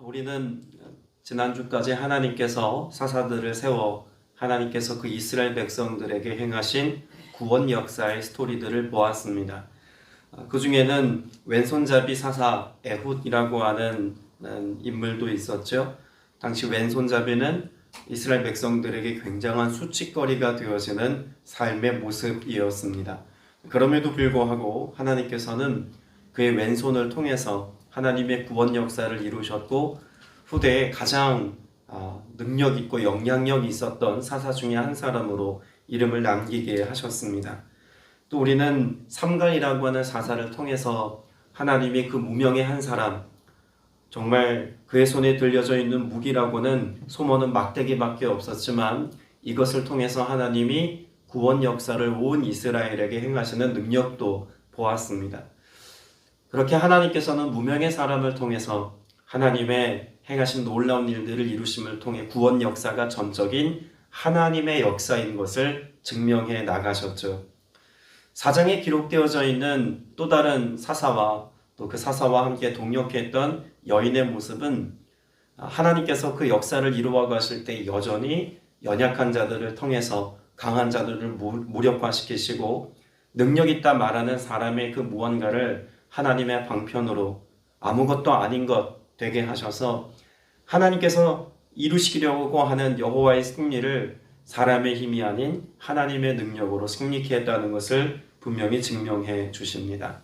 우리는 지난주까지 하나님께서 사사들을 세워 하나님께서 그 이스라엘 백성들에게 행하신 구원 역사의 스토리들을 보았습니다. 그 중에는 왼손잡이 사사 에훗이라고 하는 인물도 있었죠. 당시 왼손잡이는 이스라엘 백성들에게 굉장한 수치거리가 되어지는 삶의 모습이었습니다. 그럼에도 불구하고 하나님께서는 그의 왼손을 통해서 하나님의 구원 역사를 이루셨고 후대에 가장 능력 있고 영향력이 있었던 사사 중에 한 사람으로 이름을 남기게 하셨습니다. 또 우리는 삼갈이라고 하는 사사를 통해서 하나님이 그 무명의 한 사람, 정말 그의 손에 들려져 있는 무기라고는 소모는 막대기밖에 없었지만 이것을 통해서 하나님이 구원 역사를 온 이스라엘에게 행하시는 능력도 보았습니다. 그렇게 하나님께서는 무명의 사람을 통해서 하나님의 행하신 놀라운 일들을 이루심을 통해 구원 역사가 전적인 하나님의 역사인 것을 증명해 나가셨죠. 사장에 기록되어져 있는 또 다른 사사와 또 그 사사와 함께 동역했던 여인의 모습은 하나님께서 그 역사를 이루어 가실 때 여전히 연약한 자들을 통해서 강한 자들을 무력화시키시고 능력 있다 말하는 사람의 그 무언가를 하나님의 방편으로 아무것도 아닌 것 되게 하셔서 하나님께서 이루시려고 하는 여호와의 승리를 사람의 힘이 아닌 하나님의 능력으로 승리케 했다는 것을 분명히 증명해 주십니다.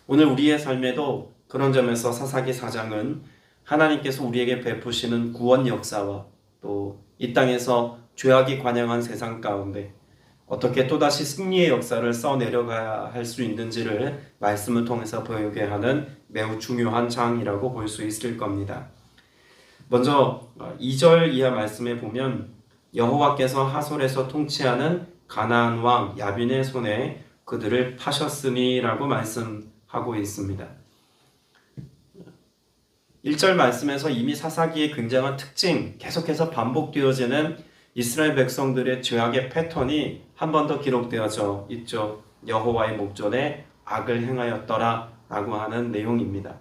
오늘 우리의 삶에도 그런 점에서 사사기 4장은 하나님께서 우리에게 베푸시는 구원 역사와 또 이 땅에서 죄악이 관영한 세상 가운데 어떻게 또다시 승리의 역사를 써내려가야 할 수 있는지를 말씀을 통해서 보이게 하는 매우 중요한 장이라고 볼 수 있을 겁니다. 먼저 2절 이하 말씀에 보면 여호와께서 하솔에서 통치하는 가나안 왕 야빈의 손에 그들을 파셨으니 라고 말씀하고 있습니다. 1절 말씀에서 이미 사사기의 굉장한 특징, 계속해서 반복되어지는 이스라엘 백성들의 죄악의 패턴이 한 번 더 기록되어져 있죠. 여호와의 목전에 악을 행하였더라 라고 하는 내용입니다.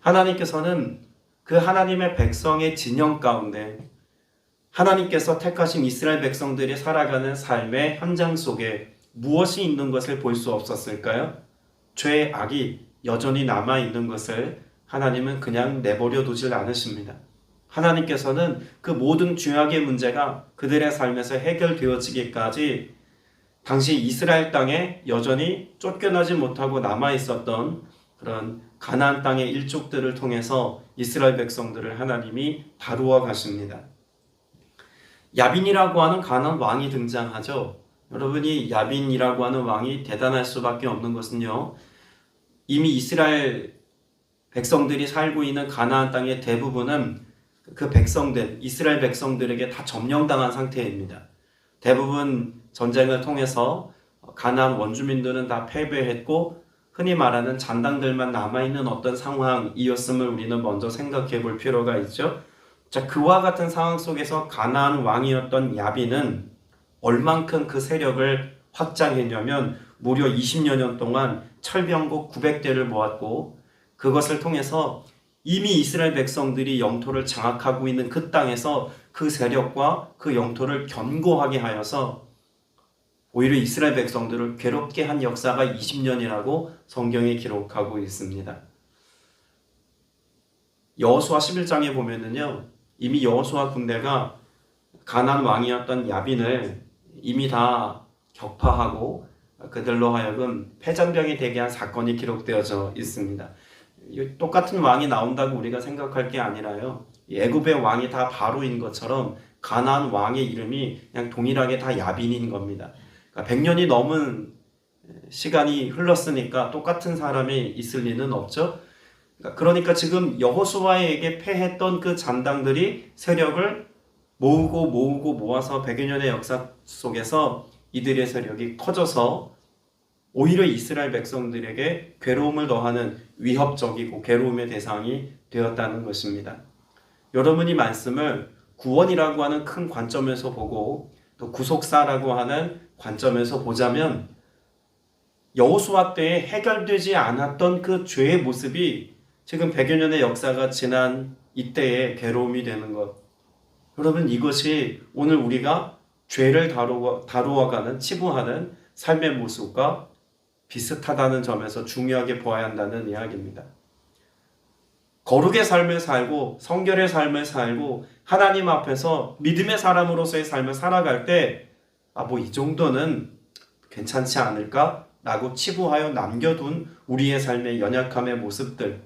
하나님께서는 그 하나님의 백성의 진영 가운데 하나님께서 택하신 이스라엘 백성들이 살아가는 삶의 현장 속에 무엇이 있는 것을 볼 수 없었을까요? 죄의 악이 여전히 남아있는 것을 하나님은 그냥 내버려 두질 않으십니다. 하나님께서는 그 모든 죄악의 문제가 그들의 삶에서 해결되어지기까지 당시 이스라엘 땅에 여전히 쫓겨나지 못하고 남아있었던 그런 가나안 땅의 일족들을 통해서 이스라엘 백성들을 하나님이 다루어 가십니다. 야빈이라고 하는 가나안 왕이 등장하죠. 여러분이 야빈이라고 하는 왕이 대단할 수밖에 없는 것은요, 이미 이스라엘 백성들이 살고 있는 가나안 땅의 대부분은 그 백성들, 이스라엘 백성들에게 다 점령당한 상태입니다. 대부분 전쟁을 통해서 가나안 원주민들은 다 패배했고 흔히 말하는 잔당들만 남아있는 어떤 상황이었음을 우리는 먼저 생각해 볼 필요가 있죠. 자, 그와 같은 상황 속에서 가나안 왕이었던 야빈은 얼만큼 그 세력을 확장했냐면 무려 20여 년 동안 철병국 900대를 모았고 그것을 통해서 이미 이스라엘 백성들이 영토를 장악하고 있는 그 땅에서 그 세력과 그 영토를 견고하게 하여서 오히려 이스라엘 백성들을 괴롭게 한 역사가 20년이라고 성경에 기록하고 있습니다. 여호수아 11장에 보면은요, 이미 여호수아 군대가 가나안 왕이었던 야빈을 이미 다 격파하고 그들로 하여금 패잔병이 되게 한 사건이 기록되어져 있습니다. 똑같은 왕이 나온다고 우리가 생각할 게 아니라요, 애굽의 왕이 다 바로인 것처럼 가나안 왕의 이름이 그냥 동일하게 다 야빈인 겁니다. 그러니까 100년이 넘은 시간이 흘렀으니까 똑같은 사람이 있을 리는 없죠. 그러니까 지금 여호수아에게 패했던 그 잔당들이 세력을 모으고 모아서 100여 년의 역사 속에서 이들의 세력이 커져서 오히려 이스라엘 백성들에게 괴로움을 더하는 위협적이고 괴로움의 대상이 되었다는 것입니다. 여러분이 말씀을 구원이라고 하는 큰 관점에서 보고 또 구속사라고 하는 관점에서 보자면 여호수아 때에 해결되지 않았던 그 죄의 모습이 지금 100여 년의 역사가 지난 이때에 괴로움이 되는 것. 여러분, 이것이 오늘 우리가 죄를 다루어가는, 치부하는 삶의 모습과 비슷하다는 점에서 중요하게 보아야 한다는 이야기입니다. 거룩의 삶을 살고 성결의 삶을 살고 하나님 앞에서 믿음의 사람으로서의 삶을 살아갈 때 이 정도는 괜찮지 않을까? 라고 치부하여 남겨둔 우리의 삶의 연약함의 모습들.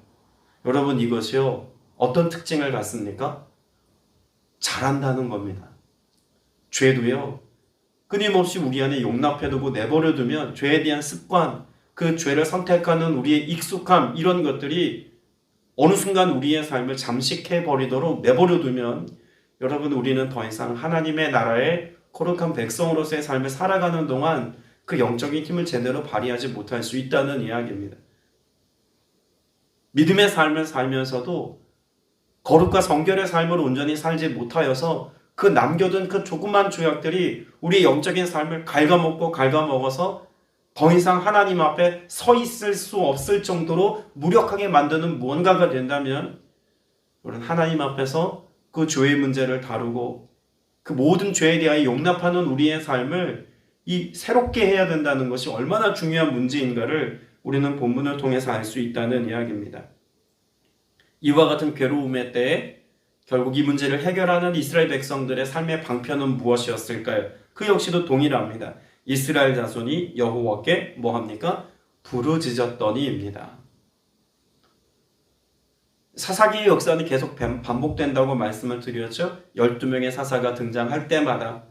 여러분, 이것이요, 어떤 특징을 갖습니까? 잘한다는 겁니다. 죄도요, 끊임없이 우리 안에 용납해두고 내버려두면 죄에 대한 습관, 그 죄를 선택하는 우리의 익숙함, 이런 것들이 어느 순간 우리의 삶을 잠식해버리도록 내버려두면 여러분, 우리는 더 이상 하나님의 나라의 거룩한 백성으로서의 삶을 살아가는 동안 그 영적인 힘을 제대로 발휘하지 못할 수 있다는 이야기입니다. 믿음의 삶을 살면서도 거룩과 성결의 삶을 온전히 살지 못하여서 그 남겨둔 그 조그만 죄악들이 우리의 영적인 삶을 갉아먹어서 더 이상 하나님 앞에 서 있을 수 없을 정도로 무력하게 만드는 무언가가 된다면 우리는 하나님 앞에서 그 죄의 문제를 다루고 그 모든 죄에 대하여 용납하는 우리의 삶을 새롭게 해야 된다는 것이 얼마나 중요한 문제인가를 우리는 본문을 통해서 알 수 있다는 이야기입니다. 이와 같은 괴로움의 때에 결국 이 문제를 해결하는 이스라엘 백성들의 삶의 방편은 무엇이었을까요? 그 역시도 동일합니다. 이스라엘 자손이 여호와께 뭐합니까? 부르짖었더니입니다. 사사기의 역사는 계속 반복된다고 말씀을 드렸죠. 12명의 사사가 등장할 때마다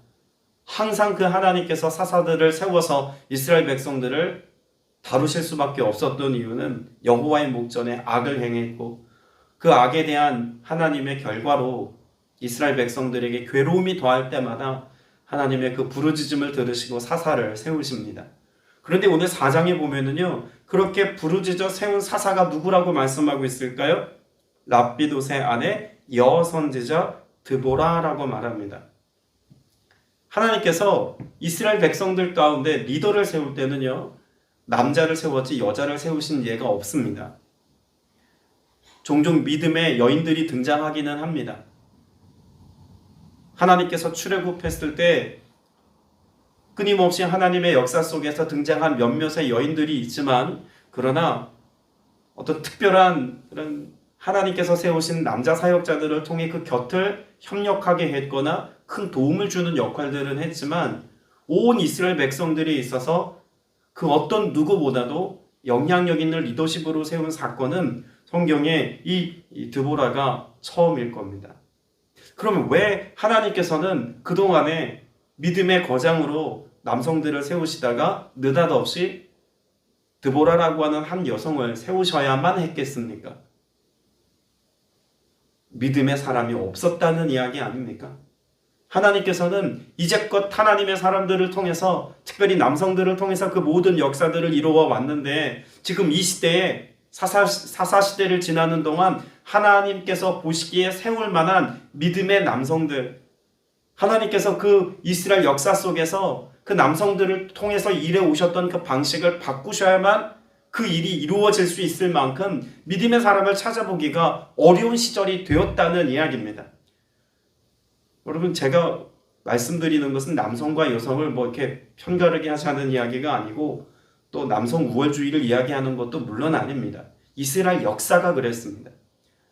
항상 그 하나님께서 사사들을 세워서 이스라엘 백성들을 다루실 수밖에 없었던 이유는 여호와의 목전에 악을 행했고 그 악에 대한 하나님의 결과로 이스라엘 백성들에게 괴로움이 더할 때마다 하나님의 그 부르짖음을 들으시고 사사를 세우십니다. 그런데 오늘 4장에 보면은요, 그렇게 부르짖어 세운 사사가 누구라고 말씀하고 있을까요? 랍비돗의 아내 여선지자 드보라라고 말합니다. 하나님께서 이스라엘 백성들 가운데 리더를 세울 때는요, 남자를 세웠지 여자를 세우신 예가 없습니다. 종종 믿음의 여인들이 등장하기는 합니다. 하나님께서 출애굽했을 때 끊임없이 하나님의 역사 속에서 등장한 몇몇의 여인들이 있지만 그러나 어떤 특별한 그런 하나님께서 세우신 남자 사역자들을 통해 그 곁을 협력하게 했거나 큰 도움을 주는 역할들은 했지만 온 이스라엘 백성들에 있어서 그 어떤 누구보다도 영향력 있는 리더십으로 세운 사건은 성경에 이 드보라가 처음일 겁니다. 그러면 왜 하나님께서는 그동안에 믿음의 거장으로 남성들을 세우시다가 느닷없이 드보라라고 하는 한 여성을 세우셔야만 했겠습니까? 믿음의 사람이 없었다는 이야기 아닙니까? 하나님께서는 이제껏 하나님의 사람들을 통해서 특별히 남성들을 통해서 그 모든 역사들을 이루어 왔는데 지금 이 시대에 사사 시대를 지나는 동안 하나님께서 보시기에 세울 만한 믿음의 남성들, 하나님께서 그 이스라엘 역사 속에서 그 남성들을 통해서 일해 오셨던 그 방식을 바꾸셔야만 그 일이 이루어질 수 있을 만큼 믿음의 사람을 찾아보기가 어려운 시절이 되었다는 이야기입니다. 여러분, 제가 말씀드리는 것은 남성과 여성을 이렇게 편가르게 하자는 이야기가 아니고 또 남성 우월주의를 이야기하는 것도 물론 아닙니다. 이스라엘 역사가 그랬습니다.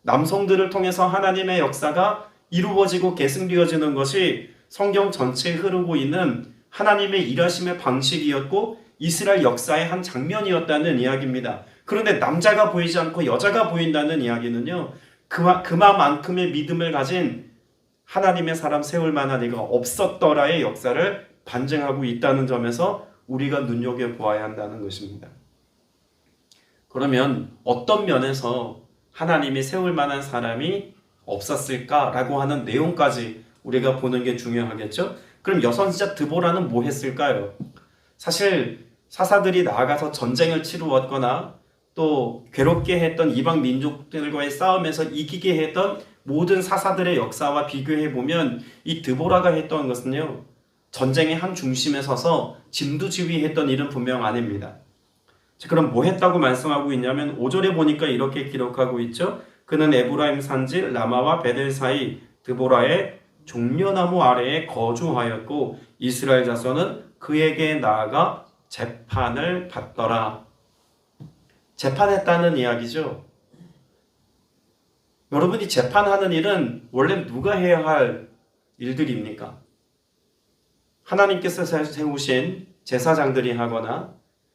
남성들을 통해서 하나님의 역사가 이루어지고 계승되어지는 것이 성경 전체에 흐르고 있는 하나님의 일하심의 방식이었고 이스라엘 역사의 한 장면이었다는 이야기입니다. 그런데 남자가 보이지 않고 여자가 보인다는 이야기는요, 그만큼의 믿음을 가진 하나님의 사람 세울 만한 이가 없었더라의 역사를 반증하고 있다는 점에서 우리가 눈여겨보아야 한다는 것입니다. 그러면 어떤 면에서 하나님이 세울 만한 사람이 없었을까라고 하는 내용까지 우리가 보는 게 중요하겠죠? 그럼 여선지자 드보라는 뭐 했을까요? 사실 사사들이 나아가서 전쟁을 치루었거나 또 괴롭게 했던 이방 민족들과의 싸움에서 이기게 했던 모든 사사들의 역사와 비교해보면 이 드보라가 했던 것은요, 전쟁의 한 중심에 서서 진두지휘했던 일은 분명 아닙니다. 자, 그럼 뭐 했다고 말씀하고 있냐면 5절에 보니까 이렇게 기록하고 있죠. 그는 에브라임 산지 라마와 베델 사이 드보라의 종려나무 아래에 거주하였고 이스라엘 자손은 그에게 나아가 재판을 받더라. 재판했다는 이야기죠. 여러분이 재판하는 일은 원래 누가 해야 할 일들입니까? 하나님께서 세우신 제사장들이 하거나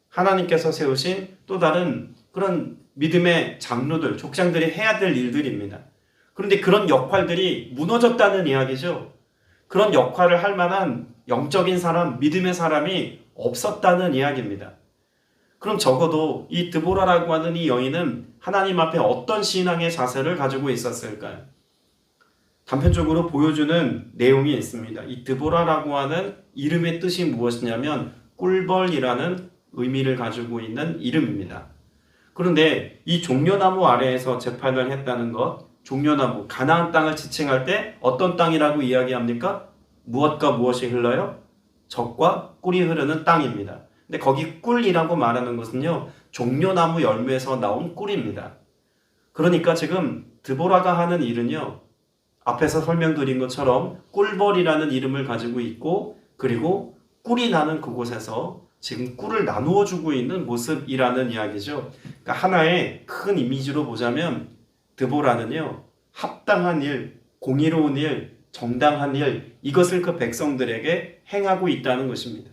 하나님께서 세우신 또 다른 그런 믿음의 장로들, 족장들이 해야 될 일들입니다. 그런데 그런 역할들이 무너졌다는 이야기죠. 그런 역할을 할 만한 영적인 사람, 믿음의 사람이 없었다는 이야기입니다. 그럼 적어도 이 드보라라고 하는 이 여인은 하나님 앞에 어떤 신앙의 자세를 가지고 있었을까요? 단편적으로 보여주는 내용이 있습니다. 이 드보라라고 하는 이름의 뜻이 무엇이냐면 꿀벌이라는 의미를 가지고 있는 이름입니다. 그런데 이 종려나무 아래에서 재판을 했다는 것, 종려나무, 가나안 땅을 지칭할 때 어떤 땅이라고 이야기합니까? 무엇과 무엇이 흘러요? 젖과 꿀이 흐르는 땅입니다. 근데 거기 꿀이라고 말하는 것은요, 종려나무 열매에서 나온 꿀입니다. 그러니까 지금 드보라가 하는 일은요, 앞에서 설명드린 것처럼 꿀벌이라는 이름을 가지고 있고, 그리고 꿀이 나는 그곳에서 지금 꿀을 나누어 주고 있는 모습이라는 이야기죠. 그러니까 하나의 큰 이미지로 보자면 드보라는요, 합당한 일, 공의로운 일, 정당한 일, 이것을 그 백성들에게 행하고 있다는 것입니다.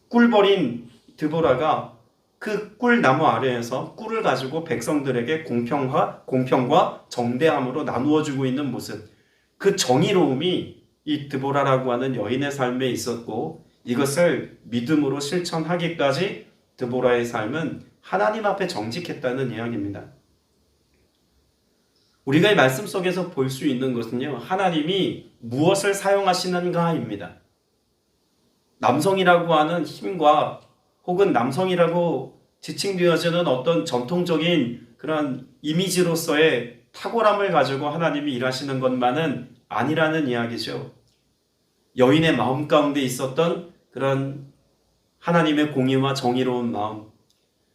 꿀벌인 드보라가 그 꿀나무 아래에서 꿀을 가지고 백성들에게 공평과 정대함으로 나누어 주고 있는 모습, 그 정의로움이 이 드보라라고 하는 여인의 삶에 있었고, 이것을 믿음으로 실천하기까지 드보라의 삶은 하나님 앞에 정직했다는 이야기입니다. 우리가 이 말씀 속에서 볼 수 있는 것은요, 하나님이 무엇을 사용하시는가입니다. 남성이라고 하는 힘과 혹은 남성이라고 지칭되어지는 어떤 전통적인 그런 이미지로서의 탁월함을 가지고 하나님이 일하시는 것만은 아니라는 이야기죠. 여인의 마음 가운데 있었던 그런 하나님의 공의와 정의로운 마음,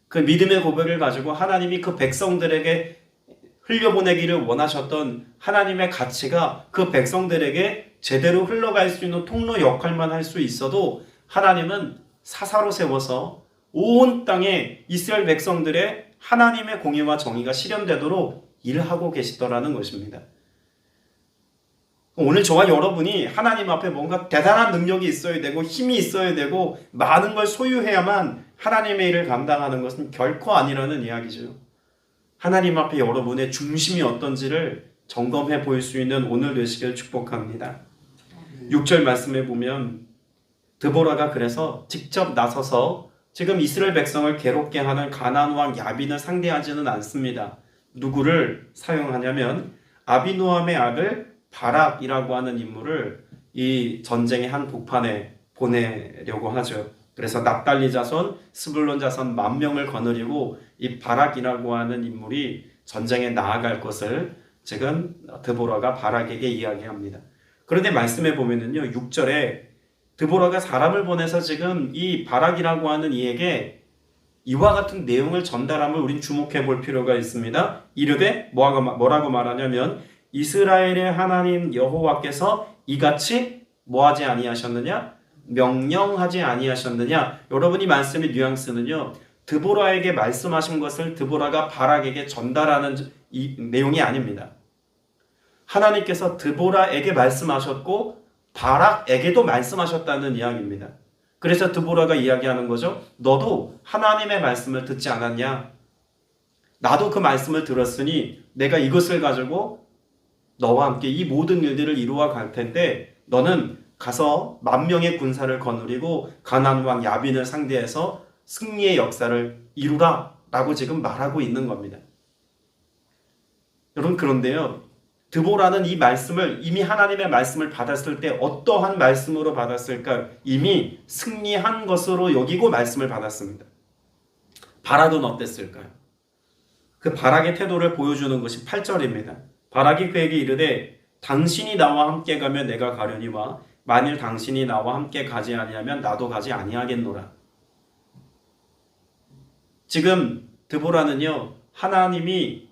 그 믿음의 고백을 가지고 하나님이 그 백성들에게 흘려보내기를 원하셨던 하나님의 가치가 그 백성들에게 제대로 흘러갈 수 있는 통로 역할만 할 수 있어도 하나님은 사사로 세워서 온 땅에 이스라엘 백성들의 하나님의 공의와 정의가 실현되도록 일하고 계시더라는 것입니다. 오늘 저와 여러분이 하나님 앞에 뭔가 대단한 능력이 있어야 되고 힘이 있어야 되고 많은 걸 소유해야만 하나님의 일을 감당하는 것은 결코 아니라는 이야기죠. 하나님 앞에 여러분의 중심이 어떤지를 점검해 볼 수 있는 오늘 되시길 축복합니다. 6절 말씀에 보면 드보라가 그래서 직접 나서서 지금 이스라엘 백성을 괴롭게 하는 가나안 왕 야빈을 상대하지는 않습니다. 누구를 사용하냐면 아비노함의 아들 바락이라고 하는 인물을 이 전쟁의 한 복판에 보내려고 하죠. 그래서 납달리 자손, 스불론 자손 10,000명을 거느리고 이 바락이라고 하는 인물이 전쟁에 나아갈 것을 지금 드보라가 바락에게 이야기합니다. 그런데 말씀해 보면은요, 6절에 드보라가 사람을 보내서 지금 이 바락이라고 하는 이에게 이와 같은 내용을 전달함을 우린 주목해 볼 필요가 있습니다. 이르되 뭐라고 말하냐면 이스라엘의 하나님 여호와께서 이같이 뭐하지 아니하셨느냐? 명령하지 아니하셨느냐? 여러분이 말씀의 뉘앙스는요, 드보라에게 말씀하신 것을 드보라가 바락에게 전달하는 이 내용이 아닙니다. 하나님께서 드보라에게 말씀하셨고 바락에게도 말씀하셨다는 이야기입니다. 그래서 드보라가 이야기하는 거죠. 너도 하나님의 말씀을 듣지 않았냐? 나도 그 말씀을 들었으니 내가 이것을 가지고 너와 함께 이 모든 일들을 이루어 갈 텐데 너는 가서 10,000명의 군사를 거느리고 가나안 왕 야빈을 상대해서 승리의 역사를 이루라 라고 지금 말하고 있는 겁니다. 여러분, 그런데요, 드보라는 이 말씀을 이미 하나님의 말씀을 받았을 때 어떠한 말씀으로 받았을까? 이미 승리한 것으로 여기고 말씀을 받았습니다. 바락은 어땠을까요? 그 바락의 태도를 보여주는 것이 8절입니다. 바락이 그에게 이르되 당신이 나와 함께 가면 내가 가려니와 만일 당신이 나와 함께 가지 아니하면 나도 가지 아니하겠노라. 지금 드보라는요, 하나님이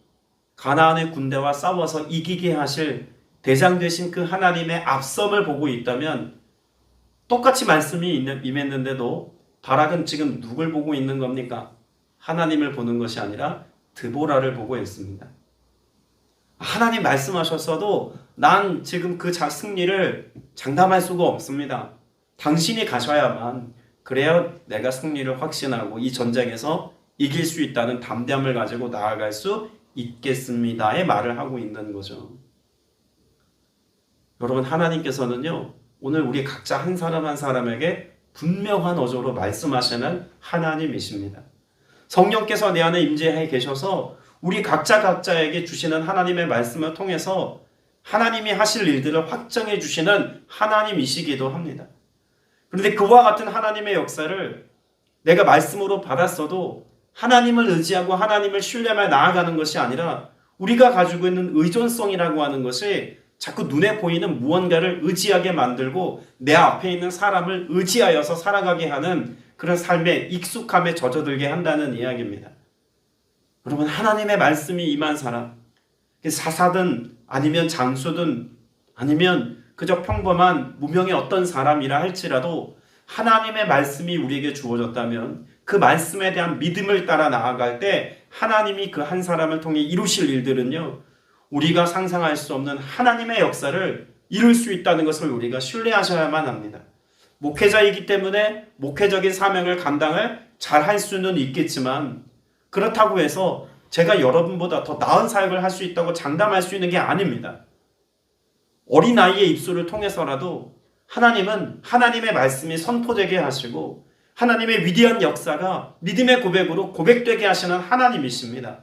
가나안의 군대와 싸워서 이기게 하실 대장 되신 그 하나님의 앞섬을 보고 있다면 똑같이 말씀이 임했는데도 바락은 지금 누굴 보고 있는 겁니까? 하나님을 보는 것이 아니라 드보라를 보고 있습니다. 하나님 말씀하셨어도 난 지금 그 승리를 장담할 수가 없습니다. 당신이 가셔야만 그래야 내가 승리를 확신하고 이 전쟁에서 이길 수 있다는 담대함을 가지고 나아갈 수 있겠습니다의 말을 하고 있는 거죠. 여러분, 하나님께서는요, 오늘 우리 각자 한 사람 한 사람에게 분명한 어조로 말씀하시는 하나님이십니다. 성령께서 내 안에 임재해 계셔서 우리 각자에게 주시는 하나님의 말씀을 통해서 하나님이 하실 일들을 확정해 주시는 하나님이시기도 합니다. 그런데 그와 같은 하나님의 역사를 내가 말씀으로 받았어도 하나님을 의지하고 하나님을 신뢰하며 나아가는 것이 아니라 우리가 가지고 있는 의존성이라고 하는 것이 자꾸 눈에 보이는 무언가를 의지하게 만들고 내 앞에 있는 사람을 의지하여서 살아가게 하는 그런 삶에 익숙함에 젖어들게 한다는 이야기입니다. 여러분, 하나님의 말씀이 임한 사람, 사사든 아니면 장수든 아니면 그저 평범한 무명의 어떤 사람이라 할지라도 하나님의 말씀이 우리에게 주어졌다면 그 말씀에 대한 믿음을 따라 나아갈 때 하나님이 그 한 사람을 통해 이루실 일들은요, 우리가 상상할 수 없는 하나님의 역사를 이룰 수 있다는 것을 우리가 신뢰하셔야만 합니다. 목회자이기 때문에 목회적인 사명을 감당을 잘 할 수는 있겠지만 그렇다고 해서 제가 여러분보다 더 나은 사역을 할 수 있다고 장담할 수 있는 게 아닙니다. 어린아이의 입술을 통해서라도 하나님은 하나님의 말씀이 선포되게 하시고 하나님의 위대한 역사가 믿음의 고백으로 고백되게 하시는 하나님이십니다.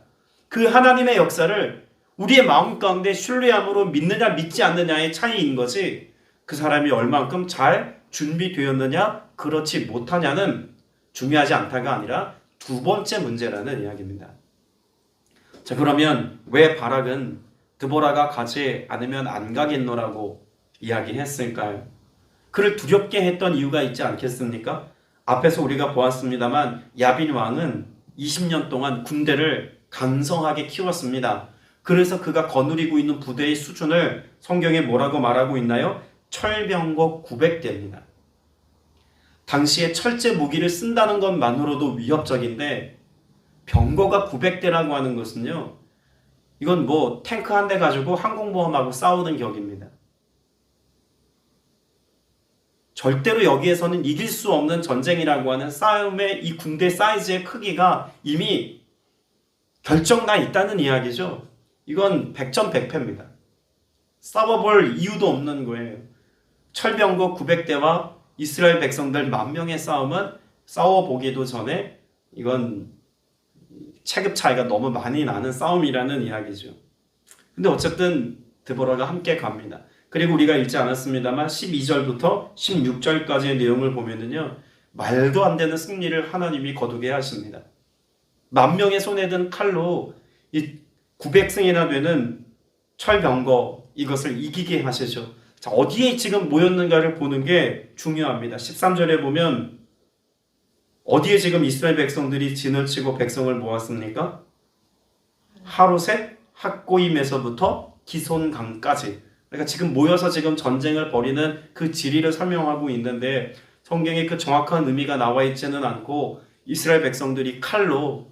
그 하나님의 역사를 우리의 마음 가운데 신뢰함으로 믿느냐 믿지 않느냐의 차이인 거지 그 사람이 얼만큼 잘 준비되었느냐 그렇지 못하냐는 중요하지 않다가 아니라 두 번째 문제라는 이야기입니다. 자, 그러면 왜 바락은 드보라가 가지 않으면 안 가겠노라고 이야기했을까요? 그를 두렵게 했던 이유가 있지 않겠습니까? 앞에서 우리가 보았습니다만 야빈 왕은 20년 동안 군대를 강성하게 키웠습니다. 그래서 그가 거느리고 있는 부대의 수준을 성경에 뭐라고 말하고 있나요? 철병거 900대입니다. 당시에 철제 무기를 쓴다는 것만으로도 위협적인데 병거가 900대라고 하는 것은요, 이건 뭐 탱크 한 대 가지고 항공모함하고 싸우는 격입니다. 절대로 여기에서는 이길 수 없는 전쟁이라고 하는 싸움의 이 군대 사이즈의 크기가 이미 결정나 있다는 이야기죠. 이건 백전백패입니다. 싸워볼 이유도 없는 거예요. 철병거 900대와 이스라엘 백성들 10,000명의 싸움은 싸워보기도 전에 이건 체급 차이가 너무 많이 나는 싸움이라는 이야기죠. 근데 어쨌든 드보라가 함께 갑니다. 그리고 우리가 읽지 않았습니다만 12절부터 16절까지의 내용을 보면은요, 말도 안 되는 승리를 하나님이 거두게 하십니다. 10,000명의 손에 든 칼로 이 900승이나 되는 철병거 이것을 이기게 하시죠. 자, 어디에 지금 모였는가를 보는 게 중요합니다. 13절에 보면 어디에 지금 이스라엘 백성들이 진을 치고 백성을 모았습니까? 하롯의 학고임에서부터 기손강까지. 그러니까 지금 모여서 지금 전쟁을 벌이는 그 지리를 설명하고 있는데 성경에 그 정확한 의미가 나와 있지는 않고 이스라엘 백성들이 칼로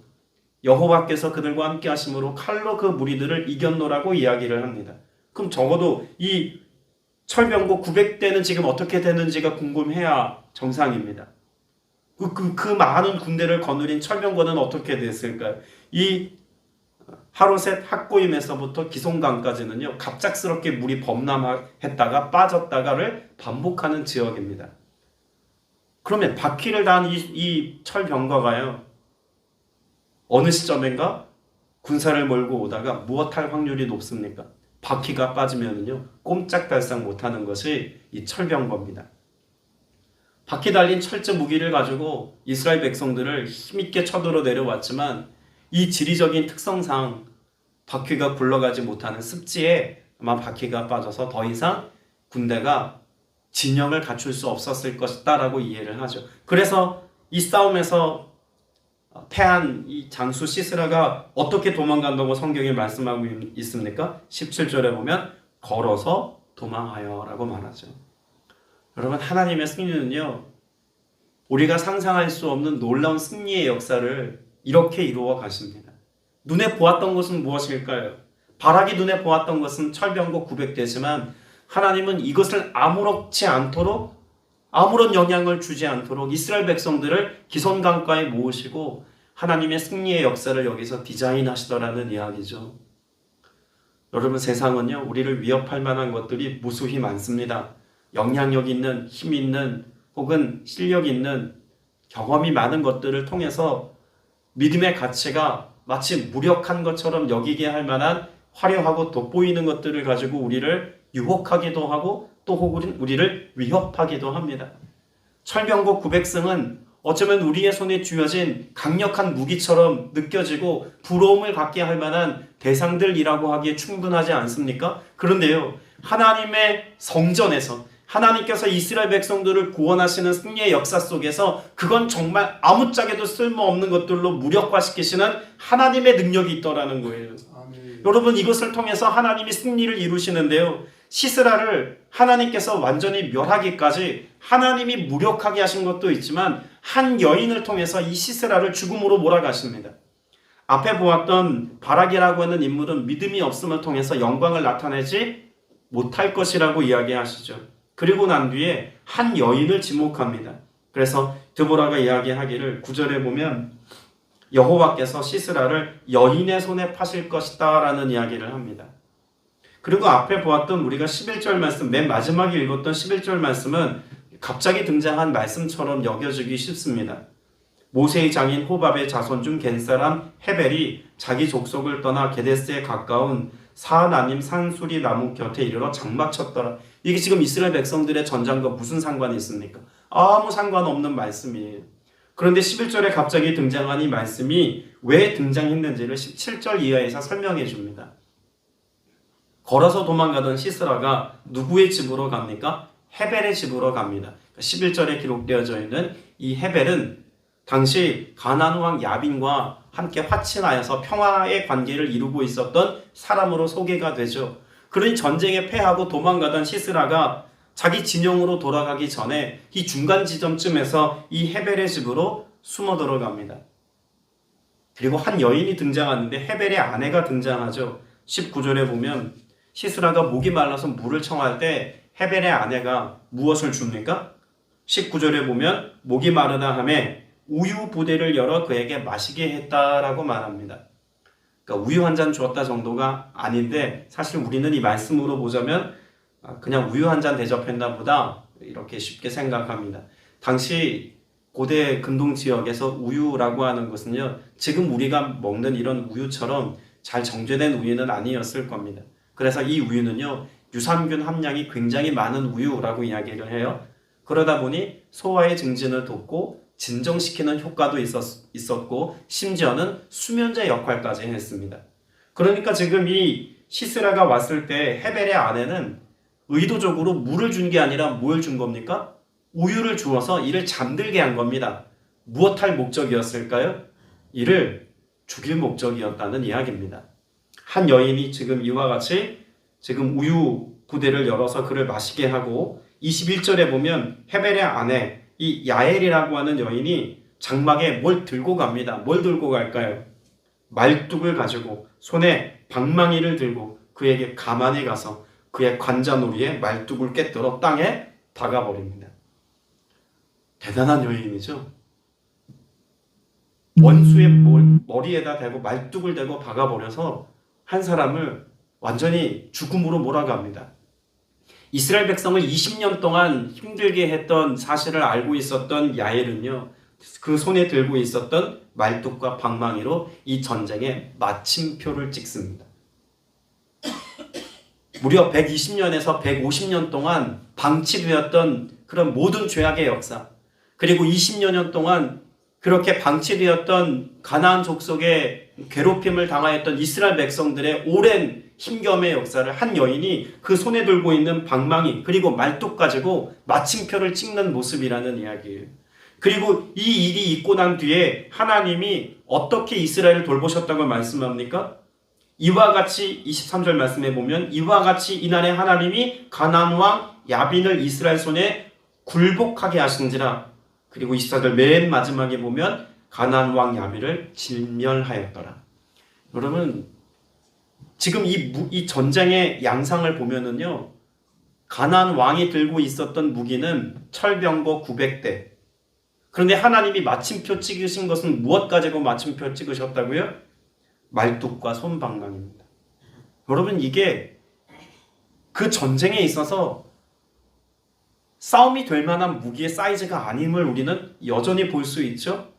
여호와께서 그들과 함께 하심으로 칼로 그 무리들을 이겼노라고 이야기를 합니다. 그럼 적어도 이 철병거 900대는 지금 어떻게 되는지가 궁금해야 정상입니다. 그 많은 군대를 거느린 철병거는 어떻게 됐을까요? 이 하롯의 학고임에서부터 기송강까지는요, 갑작스럽게 물이 범람했다가 빠졌다가를 반복하는 지역입니다. 그러면 바퀴를 단 이 철병거가요, 어느 시점인가 군사를 몰고 오다가 무엇할 확률이 높습니까? 바퀴가 빠지면은요, 꼼짝달싹 못하는 것이 이 철병거입니다. 바퀴 달린 철제 무기를 가지고 이스라엘 백성들을 힘있게 쳐들어 내려왔지만 이 지리적인 특성상 바퀴가 굴러가지 못하는 습지에 아마 바퀴가 빠져서 더 이상 군대가 진영을 갖출 수 없었을 것이다 라고 이해를 하죠. 그래서 이 싸움에서 패한 이 장수 시스라가 어떻게 도망간다고 성경이 말씀하고 있습니까? 17절에 보면 걸어서 도망하여 라고 말하죠. 여러분, 하나님의 승리는요, 우리가 상상할 수 없는 놀라운 승리의 역사를 이렇게 이루어 가십니다. 눈에 보았던 것은 무엇일까요? 바락이 눈에 보았던 것은 철병거 900대지만 하나님은 이것을 아무렇지 않도록, 아무런 영향을 주지 않도록 이스라엘 백성들을 기손강가에 모으시고 하나님의 승리의 역사를 여기서 디자인하시더라는 이야기죠. 여러분, 세상은요, 우리를 위협할 만한 것들이 무수히 많습니다. 영향력 있는, 힘 있는, 혹은 실력 있는, 경험이 많은 것들을 통해서 믿음의 가치가 마치 무력한 것처럼 여기게 할 만한 화려하고 돋보이는 것들을 가지고 우리를 유혹하기도 하고 또 혹은 우리를 위협하기도 합니다. 철병거 900승은 어쩌면 우리의 손에 쥐어진 강력한 무기처럼 느껴지고 부러움을 갖게 할 만한 대상들이라고 하기에 충분하지 않습니까? 그런데요, 하나님의 성전에서 하나님께서 이스라엘 백성들을 구원하시는 승리의 역사 속에서 그건 정말 아무짝에도 쓸모없는 것들로 무력화시키시는 하나님의 능력이 있더라는 거예요. 아멘. 여러분, 이것을 통해서 하나님이 승리를 이루시는데요, 시스라를 하나님께서 완전히 멸하기까지 하나님이 무력하게 하신 것도 있지만 한 여인을 통해서 이 시스라를 죽음으로 몰아가십니다. 앞에 보았던 바락이라고 하는 인물은 믿음이 없음을 통해서 영광을 나타내지 못할 것이라고 이야기하시죠. 그리고 난 뒤에 한 여인을 지목합니다. 그래서 드보라가 이야기하기를 9절에 보면 여호와께서 시스라를 여인의 손에 파실 것이다 라는 이야기를 합니다. 그리고 앞에 보았던 우리가 11절 말씀, 맨 마지막에 읽었던 11절 말씀은 갑자기 등장한 말씀처럼 여겨지기 쉽습니다. 모세의 장인 호밥의 자손 중 겐사람 헤벨이 자기 족속을 떠나 게데스에 가까운 사하나님 산수리 나무 곁에 이르러 장막 쳤더라. 이게 지금 이스라엘 백성들의 전장과 무슨 상관이 있습니까? 아무 상관없는 말씀이에요. 그런데 11절에 갑자기 등장한 이 말씀이 왜 등장했는지를 17절 이하에서 설명해 줍니다. 걸어서 도망가던 시스라가 누구의 집으로 갑니까? 헤벨의 집으로 갑니다. 11절에 기록되어져 있는 이 헤벨은 당시 가나안 왕 야빈과 함께 화친하여서 평화의 관계를 이루고 있었던 사람으로 소개가 되죠. 그러니 전쟁에 패하고 도망가던 시스라가 자기 진영으로 돌아가기 전에 이 중간 지점쯤에서 이 헤벨의 집으로 숨어 들어갑니다. 그리고 한 여인이 등장하는데 헤벨의 아내가 등장하죠. 19절에 보면 시스라가 목이 말라서 물을 청할 때 헤벨의 아내가 무엇을 줍니까? 19절에 보면 목이 마르다 하매 우유 부대를 열어 그에게 마시게 했다라고 말합니다. 그러니까 우유 한 잔 주었다 정도가 아닌데 사실 우리는 이 말씀으로 보자면 그냥 우유 한 잔 대접했나 보다 이렇게 쉽게 생각합니다. 당시 고대 근동 지역에서 우유라고 하는 것은요, 지금 우리가 먹는 이런 우유처럼 잘 정제된 우유는 아니었을 겁니다. 그래서 이 우유는요, 유산균 함량이 굉장히 많은 우유라고 이야기를 해요. 그러다 보니 소화의 증진을 돕고 진정시키는 효과도 있었고 심지어는 수면제 역할까지 했습니다. 그러니까 지금 이 시스라가 왔을 때 헤벨의 아내는 의도적으로 물을 준 게 아니라 뭘 준 겁니까? 우유를 주어서 이를 잠들게 한 겁니다. 무엇할 목적이었을까요? 이를 죽일 목적이었다는 이야기입니다. 한 여인이 지금 이와 같이 지금 우유 부대를 열어서 그를 마시게 하고 21절에 보면 헤벨의 아내 이 야엘이라고 하는 여인이 장막에 뭘 들고 갑니다. 뭘 들고 갈까요? 말뚝을 가지고 손에 방망이를 들고 그에게 가만히 가서 그의 관자놀이에 말뚝을 깨뜨려 땅에 박아버립니다. 대단한 여인이죠. 원수의 머리에다 대고 말뚝을 대고 박아버려서 한 사람을 완전히 죽음으로 몰아갑니다. 이스라엘 백성을 20년 동안 힘들게 했던 사실을 알고 있었던 야엘은요, 그 손에 들고 있었던 말뚝과 방망이로 이 전쟁에 마침표를 찍습니다. 무려 120년에서 150년 동안 방치되었던 그런 모든 죄악의 역사, 그리고 20여 년 동안 그렇게 방치되었던 가나안 족속의 괴롭힘을 당하였던 이스라엘 백성들의 오랜 힘겨움의 역사를 한 여인이 그 손에 들고 있는 방망이 그리고 말뚝 가지고 마침표를 찍는 모습이라는 이야기예요. 그리고 이 일이 있고 난 뒤에 하나님이 어떻게 이스라엘을 돌보셨다고 말씀합니까? 이와 같이 23절 말씀해 보면 이와 같이 이날에 하나님이 가나안 왕 야빈을 이스라엘 손에 굴복하게 하신지라. 그리고 24절 맨 마지막에 보면 가나안 왕 야빈을 진멸하였더라. 여러분, 지금 이 전쟁의 양상을 보면은요, 가나안 왕이 들고 있었던 무기는 철병거 900대. 그런데 하나님이 마침표 찍으신 것은 무엇 가지고 마침표 찍으셨다고요? 말뚝과 솜방망입니다. 여러분, 이게 그 전쟁에 있어서 싸움이 될 만한 무기의 사이즈가 아님을 우리는 여전히 볼 수 있죠.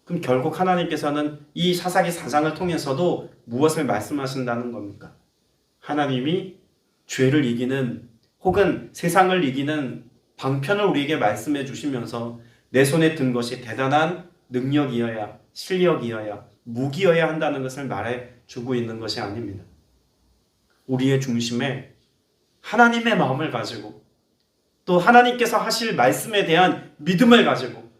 그럼 결국 하나님께서는 이 사사기 4장을 통해서도 무엇을 말씀하신다는 겁니까? 하나님이 죄를 이기는 혹은 세상을 이기는 방편을 우리에게 말씀해 주시면서 내 손에 든 것이 대단한 능력이어야, 실력이어야, 무기여야 한다는 것을 말해주고 있는 것이 아닙니다. 우리의 중심에 하나님의 마음을 가지고 또 하나님께서 하실 말씀에 대한 믿음을 가지고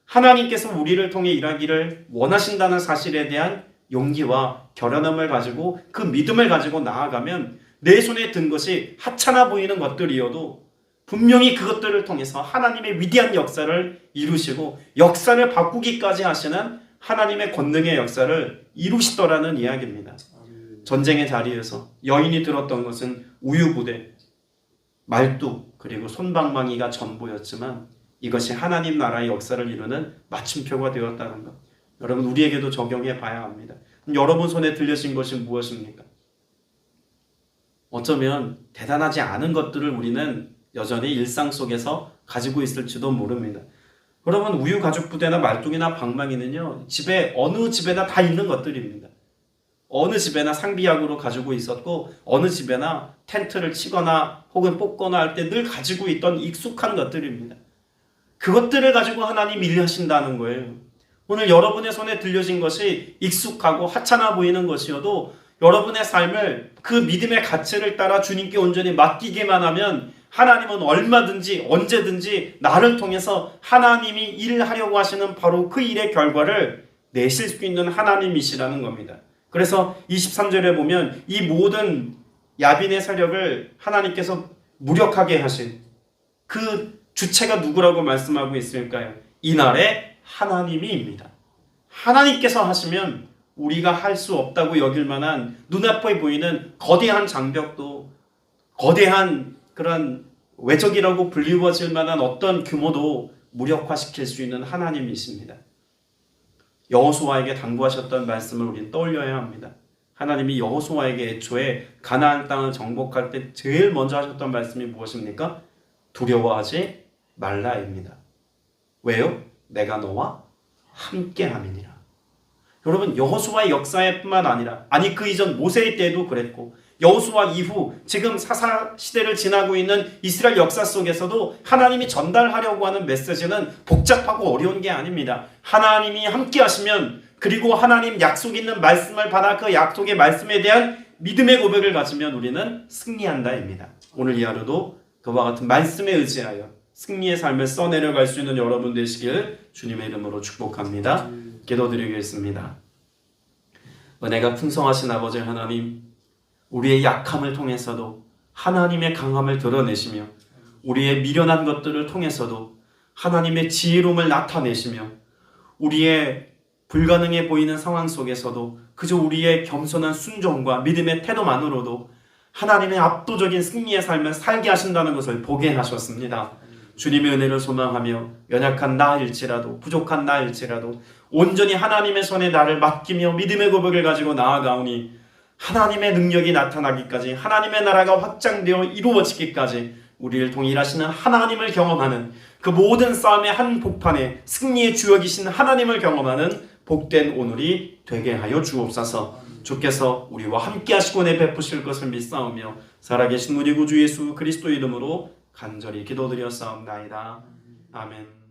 하나님께서 우리를 통해 일하기를 원하신다는 사실에 대한 용기와 결연함을 가지고 그 믿음을 가지고 나아가면 내 손에 든 것이 하찮아 보이는 것들이어도 분명히 그것들을 통해서 하나님의 위대한 역사를 이루시고 역사를 바꾸기까지 하시는 하나님의 권능의 역사를 이루시더라는 이야기입니다. 전쟁의 자리에서 여인이 들었던 것은 우유부대, 말뚝 그리고 솜방망이가 전부였지만 이것이 하나님 나라의 역사를 이루는 마침표가 되었다는 것. 여러분, 우리에게도 적용해 봐야 합니다. 여러분 손에 들려진 것이 무엇입니까? 어쩌면 대단하지 않은 것들을 우리는 여전히 일상 속에서 가지고 있을지도 모릅니다. 여러분, 우유 가죽 부대나 말뚝이나 방망이는요, 집에 어느 집에나 다 있는 것들입니다. 어느 집에나 상비약으로 가지고 있었고 어느 집에나 텐트를 치거나 혹은 뽑거나 할 때 늘 가지고 있던 익숙한 것들입니다. 그것들을 가지고 하나님 일하신다는 거예요. 오늘 여러분의 손에 들려진 것이 익숙하고 하찮아 보이는 것이어도 여러분의 삶을 그 믿음의 가치를 따라 주님께 온전히 맡기기만 하면 하나님은 얼마든지 언제든지 나를 통해서 하나님이 일하려고 하시는 바로 그 일의 결과를 내실 수 있는 하나님이시라는 겁니다. 그래서 23절에 보면 이 모든 야빈의 세력을 하나님께서 무력하게 하신 그 주체가 누구라고 말씀하고 있을까요? 이날의 하나님이입니다. 하나님께서 하시면 우리가 할 수 없다고 여길 만한 눈앞에 보이는 거대한 장벽도 거대한 그런 외적이라고 불리워질 만한 어떤 규모도 무력화시킬 수 있는 하나님이십니다. 여호수아에게 당부하셨던 말씀을 우리는 떠올려야 합니다. 하나님이 여호수아에게 애초에 가나안 땅을 정복할 때 제일 먼저 하셨던 말씀이 무엇입니까? 두려워하지 말라입니다. 왜요? 내가 너와 함께함이니라. 여러분, 여호수아의 역사에 뿐만 아니라 그 이전 모세의 때도 그랬고 여호수아 이후 지금 사사 시대를 지나고 있는 이스라엘 역사 속에서도 하나님이 전달하려고 하는 메시지는 복잡하고 어려운 게 아닙니다. 하나님이 함께 하시면 그리고 하나님 약속 있는 말씀을 받아 그 약속의 말씀에 대한 믿음의 고백을 가지면 우리는 승리한다입니다. 오늘 이 하루도 그와 같은 말씀에 의지하여 승리의 삶을 써내려갈 수 있는 여러분 되시길 주님의 이름으로 축복합니다. 기도드리겠습니다. 은혜가 풍성하신 아버지 하나님, 우리의 약함을 통해서도 하나님의 강함을 드러내시며 우리의 미련한 것들을 통해서도 하나님의 지혜로움을 나타내시며 우리의 불가능해 보이는 상황 속에서도 그저 우리의 겸손한 순종과 믿음의 태도만으로도 하나님의 압도적인 승리의 삶을 살게 하신다는 것을 보게 하셨습니다. 주님의 은혜를 소망하며 연약한 나일지라도 부족한 나일지라도 온전히 하나님의 손에 나를 맡기며 믿음의 고백을 가지고 나아가오니 하나님의 능력이 나타나기까지 하나님의 나라가 확장되어 이루어지기까지 우리를 통해 일하시는 하나님을 경험하는 그 모든 싸움의 한복판에 승리의 주역이신 하나님을 경험하는 복된 오늘이 되게 하여 주옵소서. 주께서 우리와 함께 하시고 내베푸실 것을 믿사오며 살아계신 우리 구주 예수 그리스도 이름으로 간절히 기도드렸사옵나이다. 아멘.